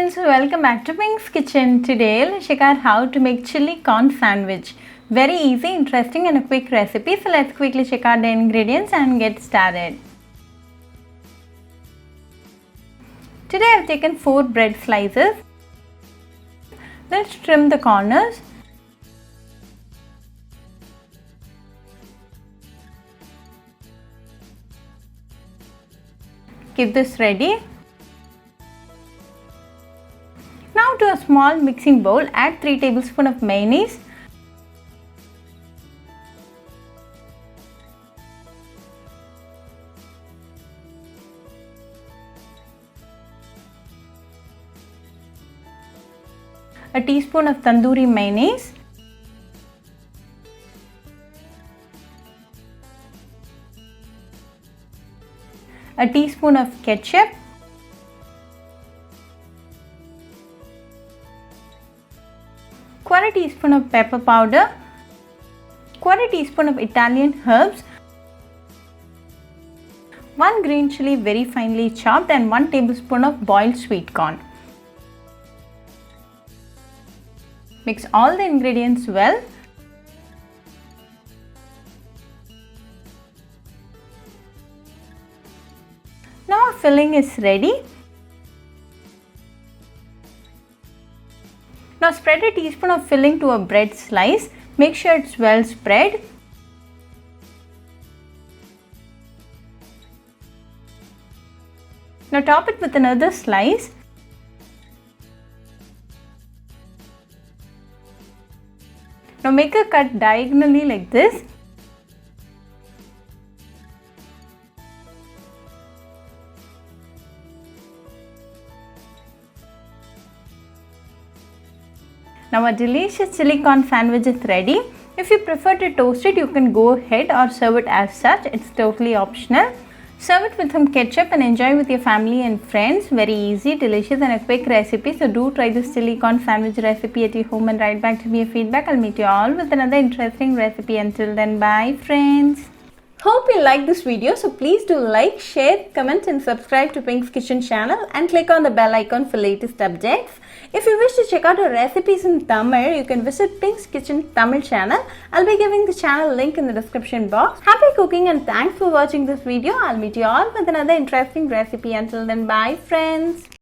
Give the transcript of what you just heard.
friends, welcome back to Pink's Kitchen. Today let's check out how to make chili corn sandwich. Very easy, interesting and a quick recipe. So let's quickly check out the ingredients and get started. Today I have taken 4 bread slices. Let's trim the corners. Keep this ready. Now to a small mixing bowl, add 3 tablespoons of mayonnaise, a teaspoon of Tandoori Mayonnaise, a teaspoon of ketchup, quarter teaspoon of pepper powder, quarter teaspoon of Italian herbs, 1 green chilli very finely chopped and 1 tablespoon of boiled sweet corn. Mix all the ingredients well. Now our filling is ready. Now spread a teaspoon of filling to a bread slice. Make sure it's well spread. Now top it with another slice. Now make a cut diagonally like this. Now our delicious chili corn sandwich is ready. If you prefer to toast it, you can go ahead or serve it as such. It's totally optional. Serve it with some ketchup and enjoy with your family and friends. Very easy, delicious and a quick recipe. So do try this chili corn sandwich recipe at your home and write back to me your feedback. I'll meet you all with another interesting recipe. Until then, bye friends. Hope you like this video, so please do like, share, comment and subscribe to Pink's Kitchen channel and click on the bell icon for latest updates. If you wish to check out our recipes in Tamil, you can visit Pink's Kitchen Tamil channel. I'll be giving the channel link in the description box. Happy cooking and thanks for watching this video. I'll meet you all with another interesting recipe. Until then, bye friends.